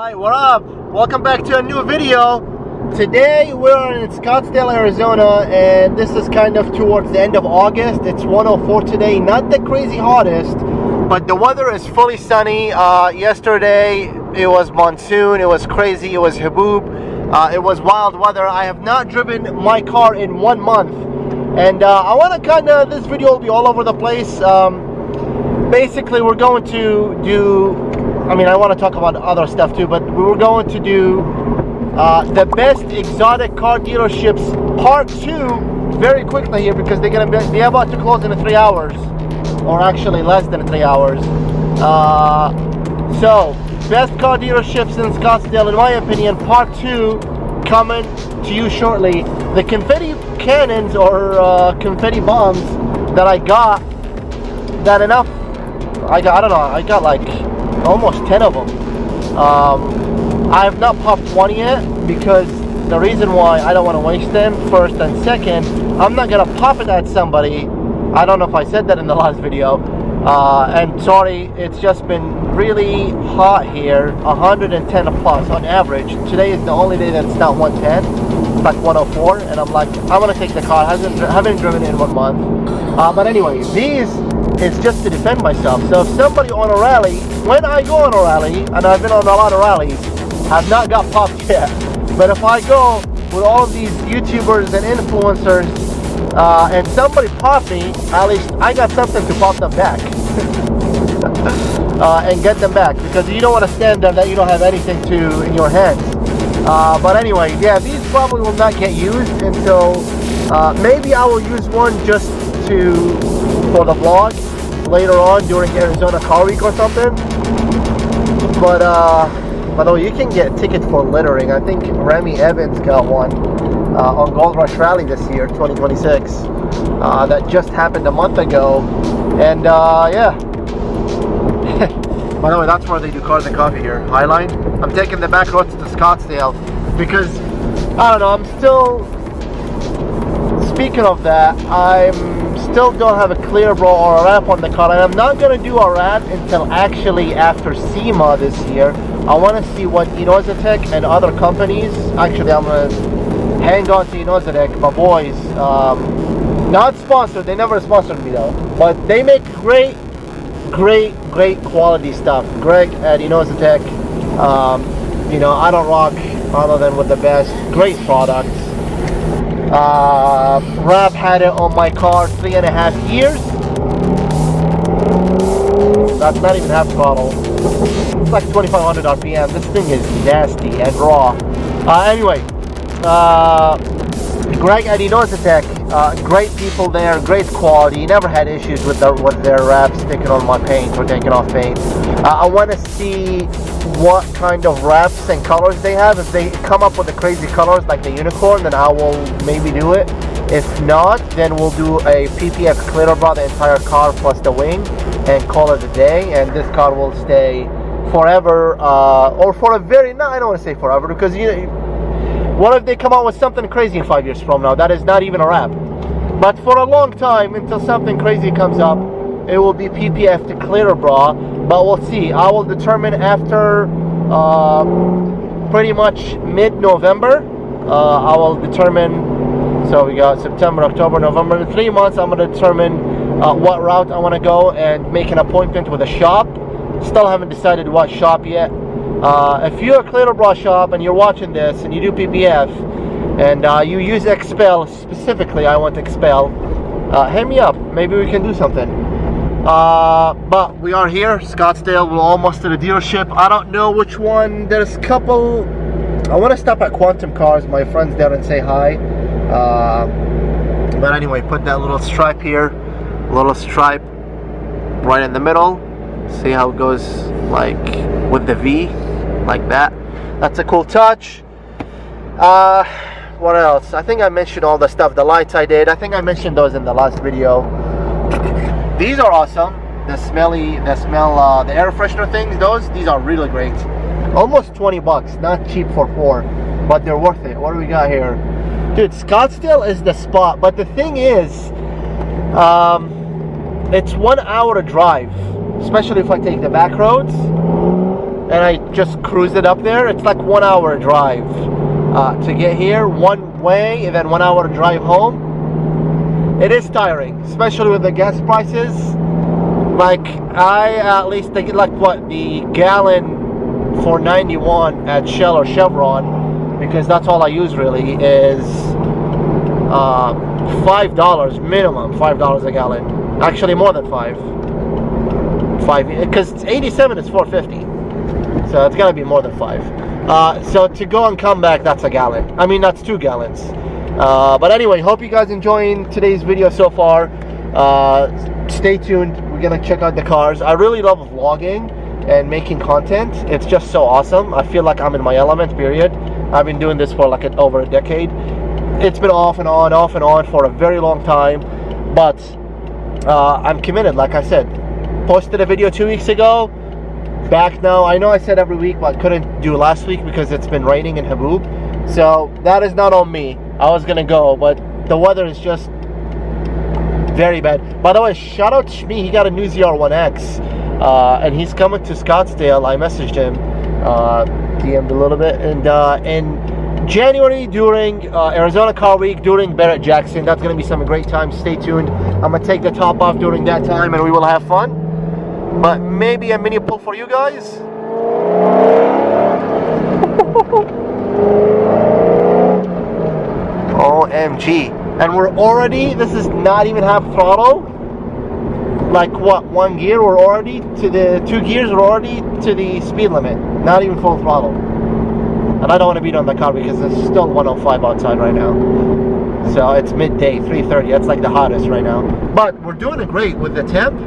Alright, what up? Welcome back to a new video. Today we're in Scottsdale, Arizona, and this is kind of towards the end of August. It's 104 today, not the crazy hottest, but the weather is fully sunny. Yesterday it was monsoon, it was crazy, it was haboob, it was wild weather. I have not driven my car in 1 month, and I want to kind of, this video will be all over the place. Basically we're going to do, I want to talk about other stuff too, but we were going to do the best exotic car dealerships part 2 very quickly here, because they're going to be about to close in 3 hours, or actually less than 3 hours. So best car dealerships in Scottsdale, in my opinion, part 2 coming to you shortly. The confetti cannons or confetti bombs that I got, that enough, I got like almost 10 of them. I have not popped one yet, because the reason why, I don't want to waste them, first, and second, I'm not gonna pop it at somebody. I don't know if I said that in the last video, and sorry, it's just been really hot here, 110 plus on average. Today is the only day that it's not 110, it's like 104, and I'm like, I want to take the car. Haven't driven it in 1 month. But anyway, these is just to defend myself. So if somebody on a rally, when I go on a rally, and I've been on a lot of rallies, I've not got popped yet, but if I go with all of these YouTubers and influencers, and somebody pop me, at least I got something to pop them back. And get them back, because you don't want to stand there that you don't have anything to in your hands. But anyway, yeah, these probably will not get used until maybe I will use one just for the vlog later on during Arizona Car Week or something. But by the way, you can get tickets for littering. I think Remy Evans got one on Gold Rush Rally this year, 2026. That just happened a month ago, and yeah. By the way, that's where they do cars and coffee here, Highline. I'm taking the back roads to Scottsdale because, I don't know, I'm still, speaking of that, still don't have a clear bro or a wrap on the car, and I'm not going to do a wrap until actually after SEMA this year. I want to see what Excotic and other companies, actually I'm going to hang on to Excotic, my boys, not sponsored, they never sponsored me though, but they make great quality stuff. Greg at Excotic, I don't rock other than with the best, great products. Rob had it on my car 3.5 years. That's not even half throttle. It's like 2,500 RPM. This thing is nasty and raw. Anyway, Greg at Excotic, great people there, great quality. Never had issues with their wraps sticking on my paint or taking off paint. I want to see what kind of wraps and colors they have. If they come up with the crazy colors like the unicorn, then I will maybe do it. If not, then we'll do a PPF clear bra the entire car plus the wing and call it a day, and this car will stay forever, or for a very, no, I don't want to say forever, because what if they come out with something crazy in 5 years from now? That is not even a wrap. But for a long time, until something crazy comes up, it will be PPF to clear bra. But we'll see. I will determine after pretty much mid-November. I will determine, so we got September, October, November. In 3 months, I'm going to determine what route I want to go and make an appointment with a shop. Still haven't decided what shop yet. If you're a clear bra shop and you're watching this and you do PPF and you use Expel specifically, I want Expel, hit me up. Maybe we can do something. But we are here, Scottsdale. We're almost to the dealership. I don't know which one. There's a couple. I want to stop at Quantum Cars. My friend's there and say hi. But anyway, put that little stripe here, little stripe right in the middle. See how it goes, like with the V, like that. That's a cool touch. What else? I think I mentioned all the stuff. The lights I did, I think I mentioned those in the last video. These are awesome. The air freshener things, these are really great. Almost 20 bucks, not cheap for 4, but they're worth it. What do we got here? Dude, Scottsdale is the spot, but the thing is, it's 1 hour to drive, especially if I take the back roads. and I just cruised it up there. It's like 1 hour drive to get here one way, and then 1 hour drive home. It is tiring, especially with the gas prices. Like, I at least think, like, what, the gallon for 91 at Shell or Chevron, because that's all I use really, is $5 minimum, $5 a gallon. Actually more than five, because 87 is 450, so it's gotta be more than five. So to go and come back, that's a gallon. I mean, that's 2 gallons. But anyway, hope you guys enjoying today's video so far. Stay tuned, we're gonna check out the cars. I really love vlogging and making content. It's just so awesome. I feel like I'm in my element, period. I've been doing this for like over a decade. It's been off and on for a very long time, but I'm committed. Like I said, posted a video 2 weeks ago, back now. I know I said every week, but couldn't do last week because it's been raining in Haboob, so that is not on me. I was gonna go, but the weather is just very bad. By the way, shout out to Shmi, he got a new ZR1X, and he's coming to Scottsdale. I messaged him, DM'd a little bit, and in January during Arizona Car Week, during Barrett Jackson, that's going to be some great time. Stay tuned. I'm going to take the top off during that time and we will have fun. But maybe a mini pull for you guys. OMG. And we're already, this is not even half throttle. Like what, 1 gear, we're already to the 2 gears, we're already to the speed limit. Not even full throttle. And I don't want to beat on the car because it's still 105 outside right now. So it's midday, 3:30. That's like the hottest right now. But we're doing it great with the temp.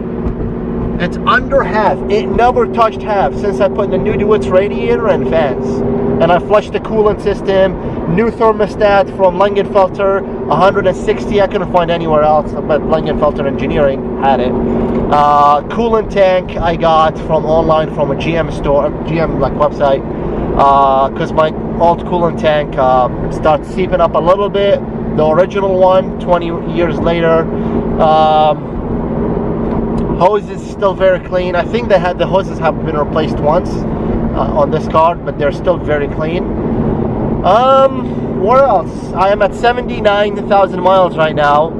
It's under half. It never touched half since I put the new Duets radiator and fans. And I flushed the coolant system. New thermostat from Langenfelter, 160. I couldn't find anywhere else, but Langenfelter Engineering had it. Coolant tank I got from online from a GM store, GM like website. Because my old coolant tank starts seeping up a little bit. The original one, 20 years later. Hose is still very clean. I think the hoses have been replaced once on this car, but they're still very clean. What else? I am at 79,000 miles right now.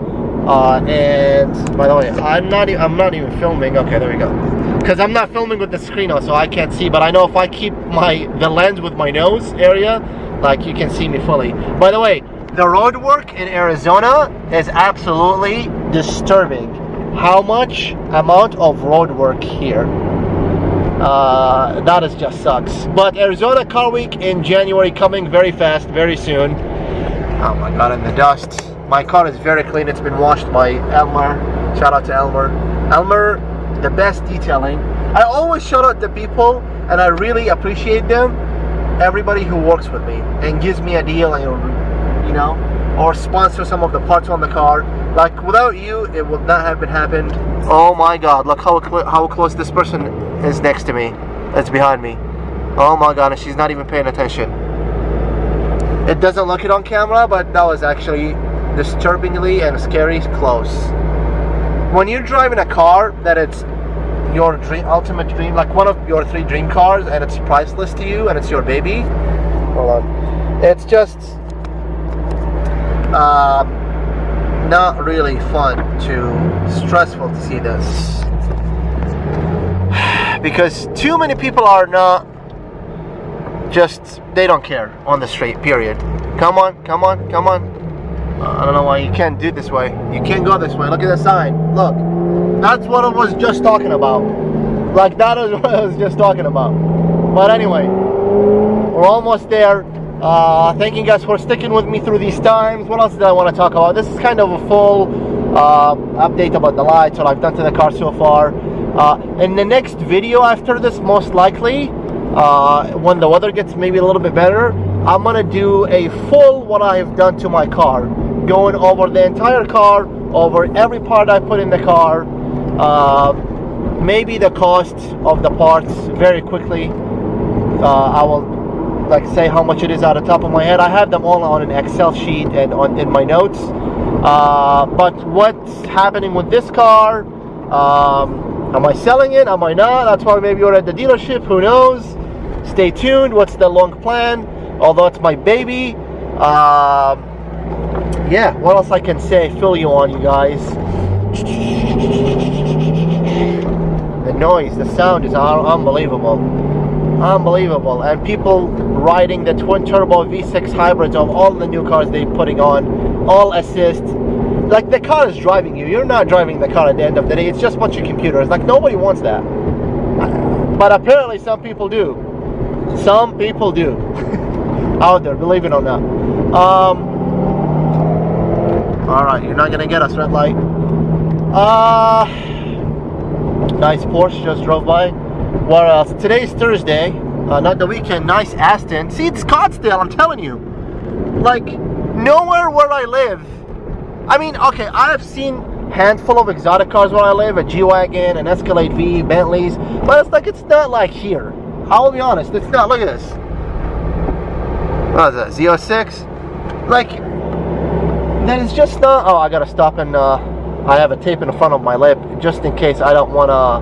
And by the way, I'm not even filming. Okay, there we go. Because I'm not filming with the screen on, so I can't see. But I know if I keep the lens with my nose area, like, you can see me fully. By the way, the road work in Arizona is absolutely disturbing. How much amount of road work here? That is just sucks. But Arizona Car Week in January coming very fast, very soon. Oh my god, in the dust. My car is very clean. It's been washed by Elmer. Shout out to Elmer. Elmer, the best detailing. I always shout out to people, and I really appreciate them. Everybody who works with me and gives me a deal, and you know, or sponsor some of the parts on the car. Like, without you, it would not have been happened. Oh my god, look how close this person is next to me. It's behind me. Oh my god, and she's not even paying attention. It doesn't look it on camera, but that was actually disturbingly and scary close. When you're driving a car that it's your dream, ultimate dream, like one of your 3 dream cars, and it's priceless to you, and it's your baby. Hold on. It's just not really fun stressful to see this, because too many people are not just, they don't care on the street, period. Come on. I don't know why you can't do it this way. You can't go this way. Look at the sign. Look, that's what I was just talking about. Like, that is what I was just talking about. But anyway, we're almost there. Thank you guys for sticking with me through these times. What else did I want to talk about? This is kind of a full update about the lights, what I've done to the car so far. In the next video after this, most likely, when the weather gets maybe a little bit better, I'm gonna do a full what I've done to my car, going over the entire car, over every part I put in the car, maybe the cost of the parts very quickly. I will like say how much it is out of the top of my head. I have them all on an Excel sheet and in my notes. But what's happening with this car? Am I selling it? Am I not? That's why maybe you're at the dealership. Who knows? stay tuned. What's the long plan? Although it's my baby. Yeah, what else I can say? Fill you on, you guys. The noise, the sound is unbelievable. Unbelievable. And people riding the twin turbo V6 hybrids of all the new cars they're putting on, all assist. Like, the car is driving you. You're not driving the car at the end of the day. It's just a bunch of computers. Like, nobody wants that. But apparently some people do. Some people do. Out there, believe it or not. Alright, you're not gonna get us, red light. Nice Porsche just drove by. What else? Today's Thursday, not the weekend. Nice Aston. See, it's Scottsdale, I'm telling you. Like, nowhere where I live. I mean, okay, I have seen handful of exotic cars where I live, a G-Wagon, an Escalade V, Bentleys, but it's like, it's not like here. I'll be honest, it's not. Look at this. What is that, Z06? Like, that is just not. Oh, I gotta stop and I have a tape in the front of my lip just in case I don't wanna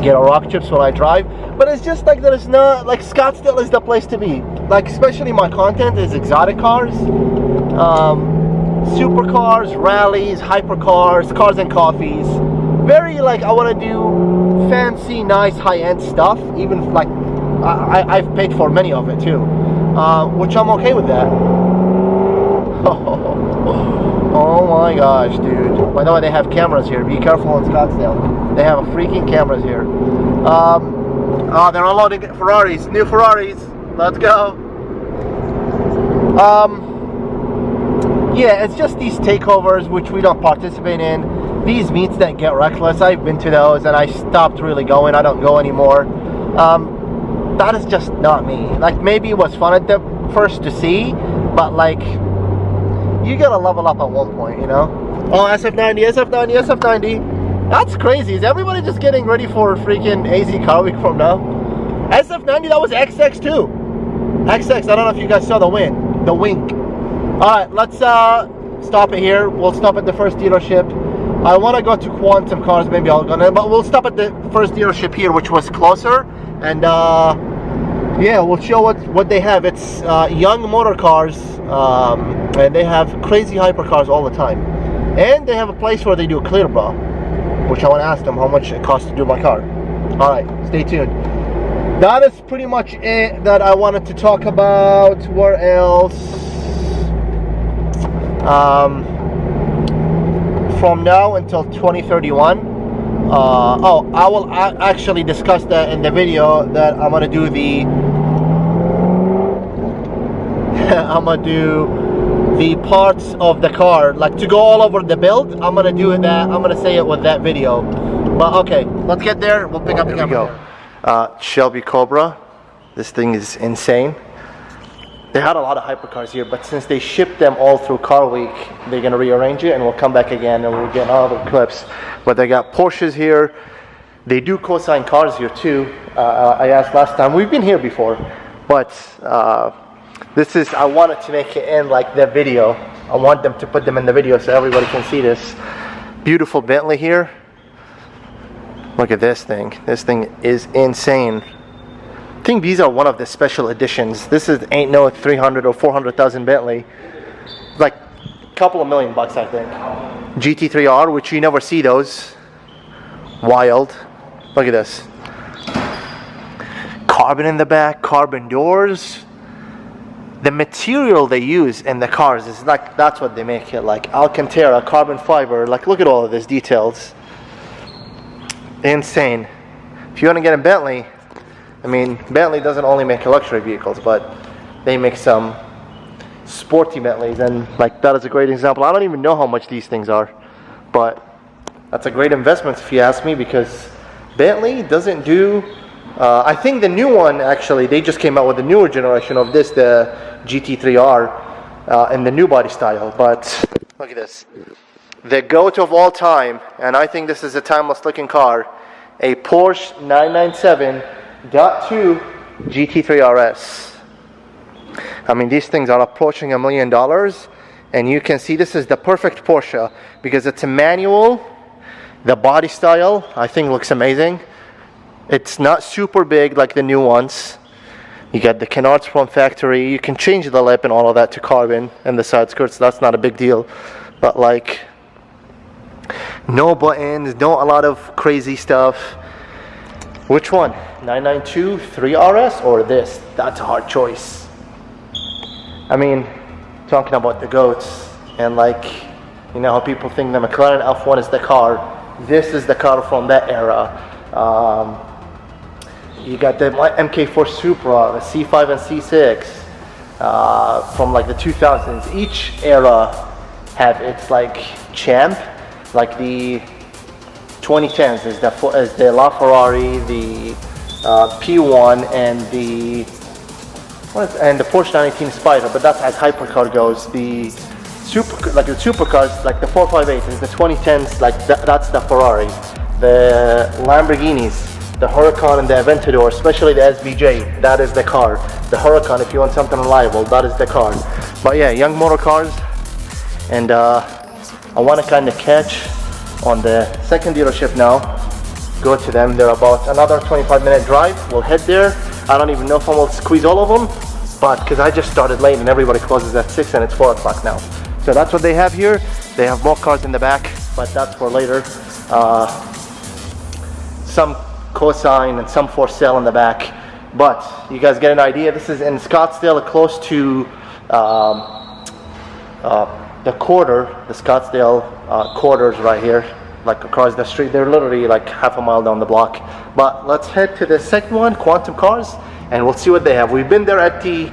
get a rock chips when I drive. But it's just like, that is not, like, Scottsdale is the place to be. Like, especially my content is exotic cars, supercars, rallies, hypercars, cars and coffees. Very, like, I want to do fancy, nice, high-end stuff. Even, like, I've paid for many of it too, which I'm okay with that. Oh my gosh, dude. By the way, they have cameras here. Be careful in Scottsdale. They have freaking cameras here. Oh, they're unloading Ferraris. New Ferraris. Let's go. Yeah, it's just these takeovers which we don't participate in. These meets that get reckless, I've been to those and I stopped really going. I don't go anymore. That is just not me. Like, maybe it was fun at the first to see, but like, you gotta level up at one point, you know? Oh, SF90, SF90, SF90. That's crazy. Is everybody just getting ready for freaking AZ Car Week from now? SF90, that was XX too. XX, I don't know if you guys saw the wink. Alright, let's stop it here. We'll stop at the first dealership. I want to go to Quantum Cars, maybe I'll go there, but we'll stop at the first dealership here, which was closer, and yeah, we'll show what they have. It's young motor cars, and they have crazy hypercars all the time, and they have a place where they do clear bra, which I want to ask them how much it costs to do my car. Alright, stay tuned. That is pretty much it that I wanted to talk about. Where else? From now until 2031. Oh, I will actually discuss that in the video that I'm gonna do the I'm gonna do the parts of the car, like to go all over the build. I'm gonna do that. I'm gonna say it with that video. But okay, let's get there. We'll pick up the camera. Shelby Cobra. This thing is insane. They had a lot of hypercars here, but since they shipped them all through Car Week, they're gonna rearrange it and we'll come back again and we'll get other clips. But they got Porsches here. They do co-sign cars here too. I asked last time, we've been here before, but this is, I wanted to make it in like the video. I want them to put them in the video so everybody can see this. Beautiful Bentley here. Look at this thing. This thing is insane. I think these are one of the special editions. This is ain't no 300 or 400,000 Bentley. Like a couple of $1 million, I think. GT3R, which you never see those. Wild. Look at this. Carbon in the back, carbon doors. The material they use in the cars is like, that's what they make it like. Alcantara, carbon fiber. Like, look at all of these details. Insane. If you want to get a Bentley, I mean, Bentley doesn't only make luxury vehicles, but they make some sporty Bentleys, and like that is a great example. I don't even know how much these things are, but that's a great investment if you ask me, because Bentley doesn't do, I think the new one, actually, they just came out with the newer generation of this, the GT3R, in the new body style, but look at this. The GOAT of all time, and I think this is a timeless looking car, a Porsche 997.2 GT3 RS. I mean, these things are approaching $1 million, and you can see this is the perfect Porsche because it's a manual. The body style, I think, looks amazing. It's not super big like the new ones. You got the canards from factory. You can change the lip and all of that to carbon, and the side skirts, that's not a big deal. But like, no buttons, no a lot of crazy stuff. Which one? 992 3RS or this? That's a hard choice. I mean, talking about the goats, and like, you know how people think the McLaren F1 is the car. This is the car from that era. You got the MK4 Supra, the C5 and C6 from like the 2000s. Each era have its like champ. Like the 2010s is the LaFerrari, the P1, and the Porsche 918 Spider. But that's as hypercar goes. The supercars, like the 458 is the 2010s. Like that's the Ferrari. The Lamborghinis, the Huracan and the Aventador, especially the SVJ, that is the car. The Huracan, if you want something reliable, that is the car. But yeah, young motor cars, and I want to kind of catch on the second dealership now. Go to them. They're about another 25-minute drive. We'll head there. I don't even know if I will squeeze all of them, but because I just started late and everybody closes at 6 and it's 4 o'clock now. So that's what they have here. They have more cars in the back, but that's for later. Some cosign and some for sale in the back, but you guys get an idea. This is in Scottsdale, close to the quarter, the Scottsdale quarters right here, like across the street. They're literally like half a mile down the block. But let's head to the second one, Quantum Cars, and we'll see what they have. We've been there at the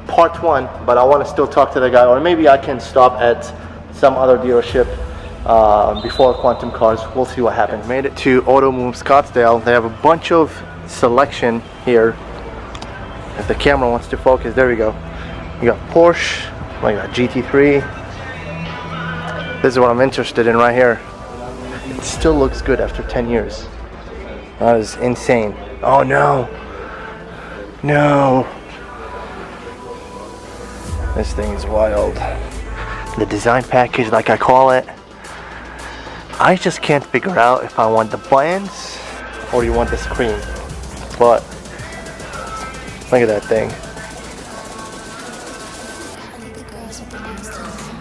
part 1, but I want to still talk to the guy, or maybe I can stop at some other dealership before Quantum Cars. We'll see what happens. Made it to Auto Move Scottsdale. They have a bunch of selection here. If the camera wants to focus, there we go. You got Porsche, like that GT3. This is what I'm interested in right here. It still looks good after 10 years. That is insane. Oh no. No. This thing is wild. The design package, like I call it. I just can't figure out if I want the buttons or you want the screen. But look at that thing.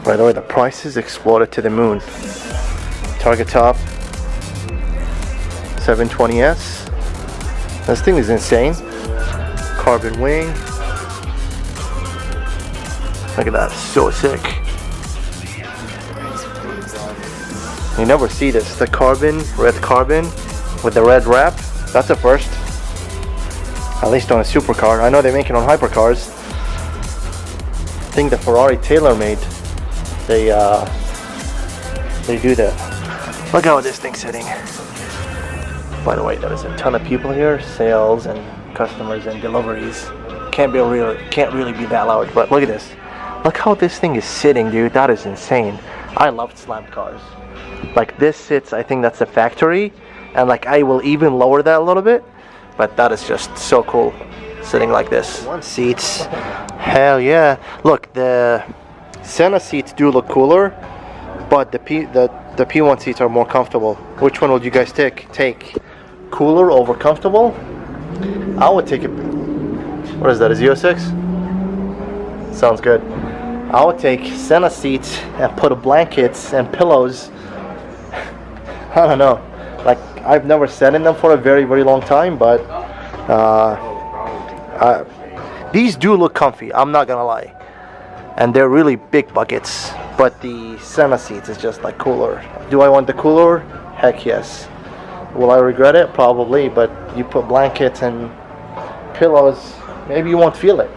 By the way, the prices exploded to the moon. Target top 720S. This thing is insane. Carbon wing. Look at that, so sick. You never see this. The carbon, red carbon with the red wrap. That's a first. At least on a supercar. I know they make it on hypercars. I think the Ferrari TaylorMade, they do that. Look how this thing's sitting. By the way, there's a ton of people here, sales and customers and deliveries. Can't really be that loud, but look at this. Look how this thing is sitting, dude. That is insane. I love slammed cars. Like this sits, I think that's the factory, and like I will even lower that a little bit, but that is just so cool, sitting like this. One seats, hell yeah. Look, the Senna seats do look cooler, but the P1 seats are more comfortable. Which one would you guys take? Cooler over comfortable? I would take it. What is that, a Z06? Sounds good. I would take Senna seats and put blankets and pillows. I don't know. Like, I've never sat in them for a very, very long time, but these do look comfy. I'm not gonna lie. And they're really big buckets. But the Senna seats is just like cooler. Do I want the cooler? Heck yes. Will I regret it? Probably. But you put blankets and pillows, maybe you won't feel it.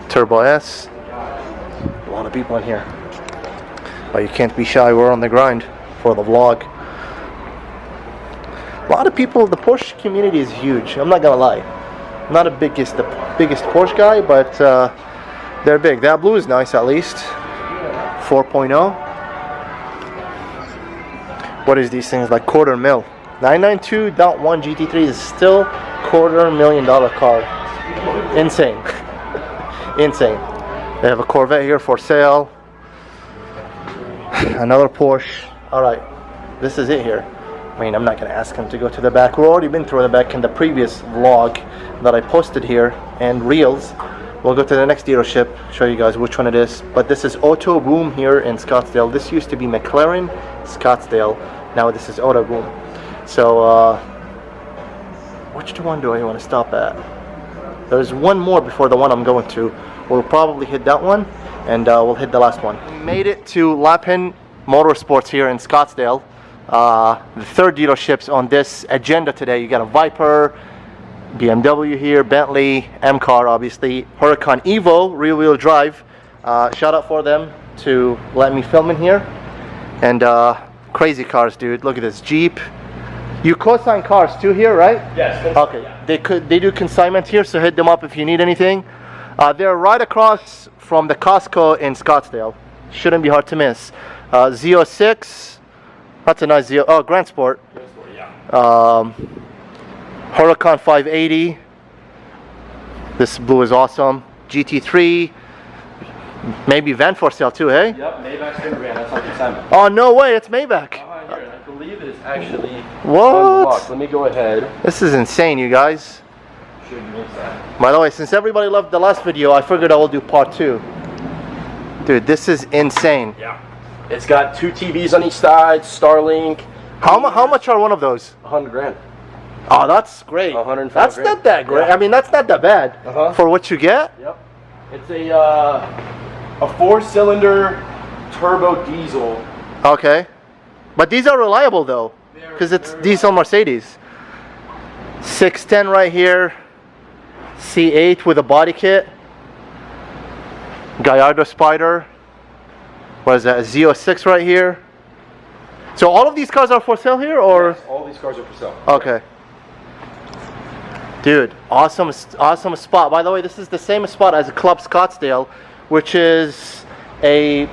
Turbo S. A lot of people in here. But you can't be shy. We're on the grind for the vlog. A lot of people, the Porsche community is huge. I'm not gonna lie. I'm not the biggest Porsche guy, but they're big. That blue is nice, at least. 4.0. What is these things, like quarter mil? 992.1 GT3 is still $250,000 car. Insane. Insane. They have a Corvette here for sale. Another Porsche. Alright, this is it here. I mean, I'm not going to ask him to go to the back. We've already been through the back in the previous vlog that I posted here. and reels. We'll go to the next dealership, show you guys which one it is. But this is Auto Boom here in Scottsdale. This used to be McLaren Scottsdale. Now this is Auto Boom. So which one do I want to stop at? There's one more before the one I'm going to. We'll probably hit that one, and we'll hit the last one. We made it to Lapin Motorsports here in Scottsdale. The third dealerships on this agenda today. You got a Viper, BMW here, Bentley, M-Car obviously, Huracan Evo rear-wheel drive. Shout out for them to let me film in here. And crazy cars, dude. Look at this Jeep. You co-sign cars too here, right? Yes. Okay. Yeah. They do consignment here, so hit them up if you need anything. They're right across from the Costco in Scottsdale. Shouldn't be hard to miss. Z06. That's a nice Z. Oh, Grand Sport. Grand Sport, yeah. Huracan 580. This blue is awesome. GT3. Maybe van for sale too, hey? Yep, Maybach's gonna van. That's on consignment. Oh no way, it's Maybach. Here, I believe it is actually what? unlocked. Let me go ahead. This is insane, you guys. Should miss that. By the way, since everybody loved the last video, I figured I will do part 2. Dude, this is insane. Yeah. It's got 2 TVs on each side, Starlink. How much are one of those? 100 grand. Oh, that's great. 105 That's grand. not that great. Yeah. I mean, that's not that bad for what you get. Yep. It's a 4-cylinder turbo diesel. Okay. But these are reliable though, because it's diesel Mercedes. 610 right here. C8 with a body kit. Gallardo Spider. What is that? A Z06 right here. So all of these cars are for sale here, or? Yes, all these cars are for sale. Okay. Dude, awesome spot. By the way, this is the same spot as Club Scottsdale, which is a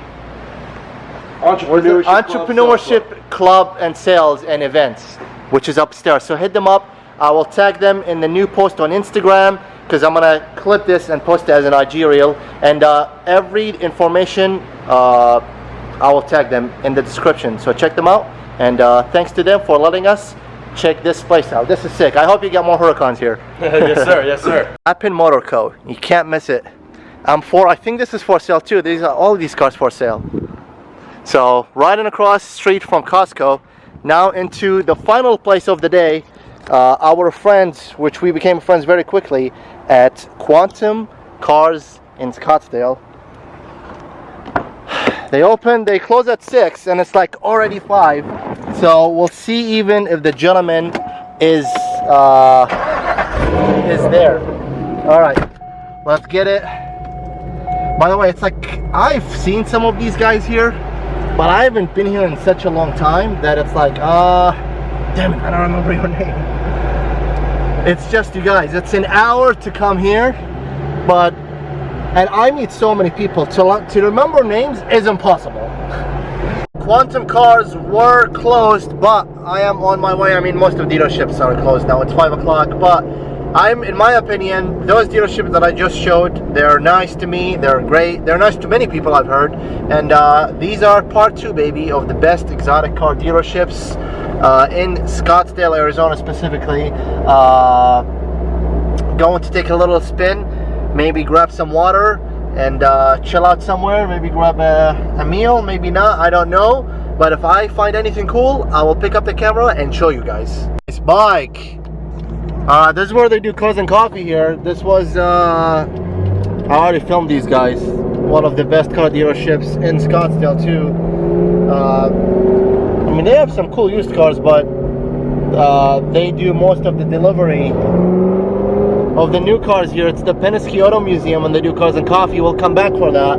entrepreneurship club and sales and events, which is upstairs. So hit them up. I will tag them in the new post on Instagram, because I'm gonna clip this and post it as an IG reel. And every information, I will tag them in the description. So check them out. And thanks to them for letting us check this place out. This is sick. I hope you get more Huracans here. Yes, sir. Yes, sir. Lapin Motor Co. You can't miss it. I think this is for sale too. These are all of these cars for sale. So riding across the street from Costco, now into the final place of the day. Our friends, which we became friends very quickly, at Quantum Cars in Scottsdale. They close at 6 and it's like already 5. So we'll see even if the gentleman is there. All right, let's get it. By the way, it's like I've seen some of these guys here, but I haven't been here in such a long time that it's like, damn it, I don't remember your name. It's just, you guys, it's an hour to come here, and I meet so many people, to remember names is impossible. Quantum Cars were closed, but I am on my way. I mean, most of the dealerships are closed now. It's 5 o'clock, but in my opinion, those dealerships that I just showed, they're nice to me, they're great, they're nice to many people I've heard, and these are part 2, baby, of the best exotic car dealerships in Scottsdale, Arizona specifically. Going to take a little spin, maybe grab some water and chill out somewhere, maybe grab a meal, maybe not, I don't know, but if I find anything cool, I will pick up the camera and show you guys. This bike, this is where they do cars and coffee here. This was I already filmed these guys, one of the best car dealerships in Scottsdale too. I mean, they have some cool used cars, but they do most of the delivery of the new cars here. It's the Penske Auto Museum, and they do cars and coffee. We'll come back for that.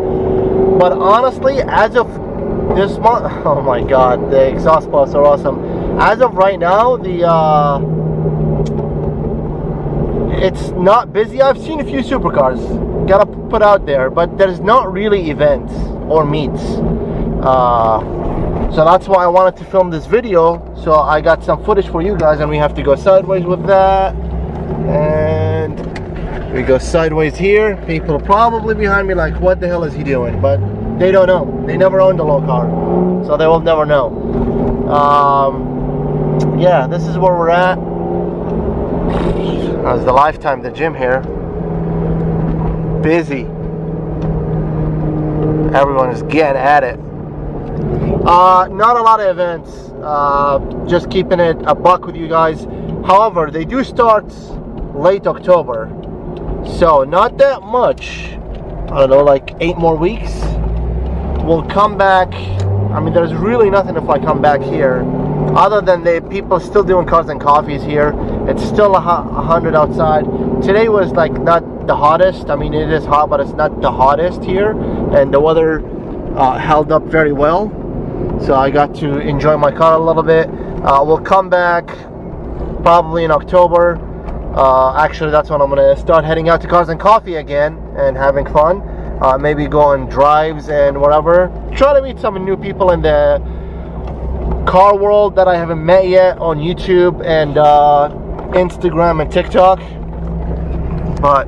But honestly, as of this month, oh my god, the exhaust puffs are awesome. As of right now, it's not busy. I've seen a few supercars, gotta put out there, but there's not really events or meets. So that's why I wanted to film this video. So I got some footage for you guys, and we have to go sideways with that. And we go sideways here. People are probably behind me like, what the hell is he doing? But they don't know. They never owned a low car, so they will never know. Yeah, this is where we're at. That's the Lifetime, the gym here. busy. Everyone is getting at it. Not a lot of events. Just keeping it a buck with you guys. However, they do start late October, so not that much. I don't know, like 8 more weeks. We'll come back. I mean, there's really nothing if I come back here, other than the people still doing cars and coffees here. It's still 100 outside. Today was like not the hottest. I mean, it is hot, but it's not the hottest here, and the weather held up very well, so I got to enjoy my car a little bit. We'll come back probably in October. Actually, that's when I'm gonna start heading out to cars and coffee again and having fun. Maybe go on drives and whatever. Try to meet some new people in the car world that I haven't met yet on YouTube and Instagram and TikTok. But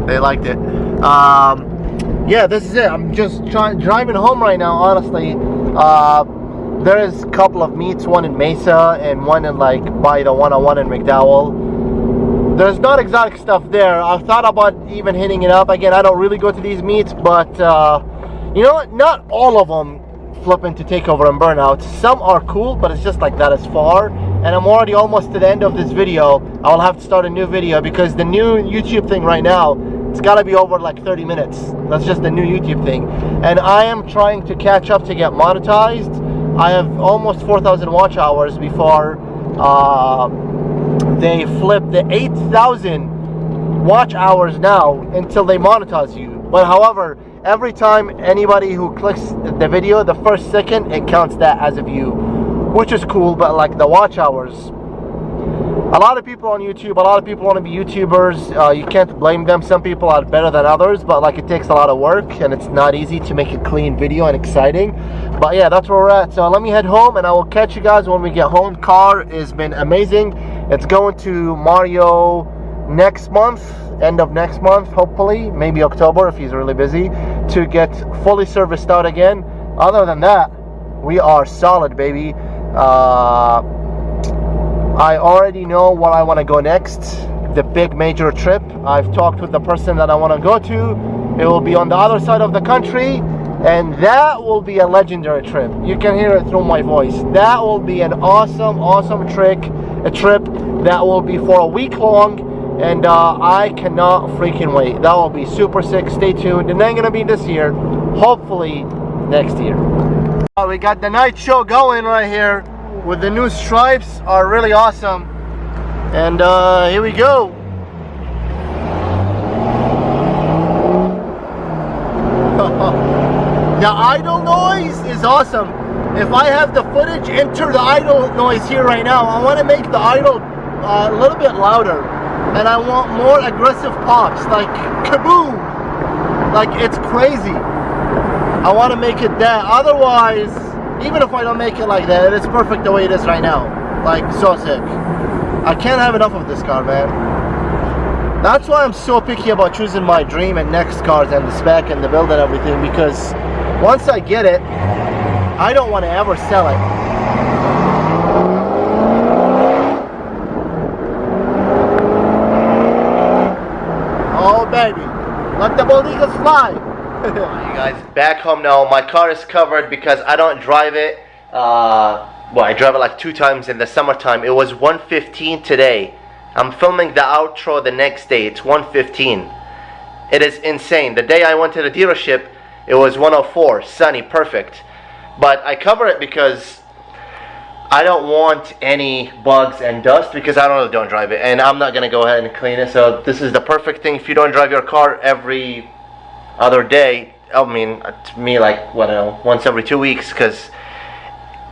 they liked it. Yeah, this is it. I'm just driving home right now, honestly. There is a couple of meets, one in Mesa and one in like by the 101 in McDowell. There's not exotic stuff there. I've thought about even hitting it up again. I don't really go to these meets, but you know what? Not all of them flipping to takeover and burnout. Some are cool, but it's just like that is far. And I'm already almost to the end of this video. I will have to start a new video because the new YouTube thing right now, it's got to be over like 30 minutes. That's just the new YouTube thing. And I am trying to catch up to get monetized. I have almost 4,000 watch hours before they flip the 8,000 watch hours now until they monetize you. But however, every time anybody who clicks the video, the first second, it counts that as a view, which is cool. But like the watch hours, a lot of people on YouTube, a lot of people want to be YouTubers. You can't blame them. Some people are better than others, but like it takes a lot of work and it's not easy to make a clean video and exciting. But yeah, that's where we're at. So let me head home and I will catch you guys when we get home. Car has been amazing. It's going to Mario next month, end of next month, hopefully, maybe October if he's really busy, to get fully serviced out again. Other than that, we are solid, baby. I already know where I want to go next, the big major trip. I've talked with the person that I want to go to. It will be on the other side of the country, and that will be a legendary trip. You can hear it through my voice. That will be an awesome trip that will be for a week long, and I cannot freaking wait. That will be super sick. Stay tuned. It ain't gonna be this year, hopefully next year. We got the night show going right here with the new stripes, are really awesome. And here we go. The idle noise is awesome. If I have the footage, enter the idle noise here right now. I want to make the idle a little bit louder, and I want more aggressive pops, like kaboom, like it's crazy. I want to make it that. Otherwise, even if I don't make it like that, it's perfect the way it is right now. Like, so sick. I can't have enough of this car, man. That's why I'm so picky about choosing my dream and next cars and the spec and the build and everything, because once I get it, I don't want to ever sell it. Oh, baby. Let the bald eagles fly. You guys, back home now. My car is covered because I don't drive it. Well, I drive it like 2 times in the summertime. It was 1:15 today. I'm filming the outro the next day. It's 1:15. It is insane. The day I went to the dealership, it was 1:04, sunny, perfect. But I cover it because I don't want any bugs and dust, because I don't drive it, and I'm not gonna go ahead and clean it. So this is the perfect thing if you don't drive your car every other day. I mean, to me, like, what, I don't know, once every 2 weeks, because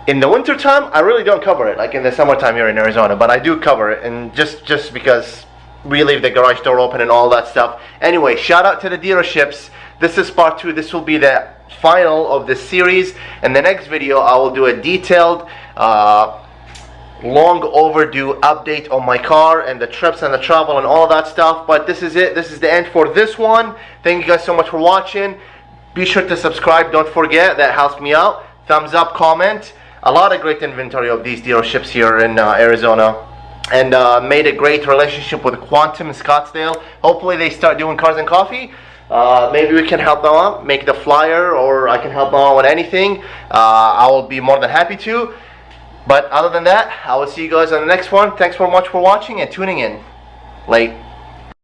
in the winter time I really don't cover it, like in the summertime here in Arizona, but I do cover it, and just because we leave the garage door open and all that stuff. Anyway, shout out to the dealerships. This is part 2. This will be the final of this series. In the next video I will do a detailed long overdue update on my car and the trips and the travel and all that stuff. But this is it. This is the end for this one. Thank you guys so much for watching. Be sure to subscribe, don't forget, that helps me out. Thumbs up, comment. A lot of great inventory of these dealerships here in Arizona. and made a great relationship with Quantum in Scottsdale. Hopefully they start doing Cars and Coffee. Maybe we can help them out, make the flyer, or I can help them out with anything. I will be more than happy to. But other than that, I will see you guys on the next one. Thanks so much for watching and tuning in. Late.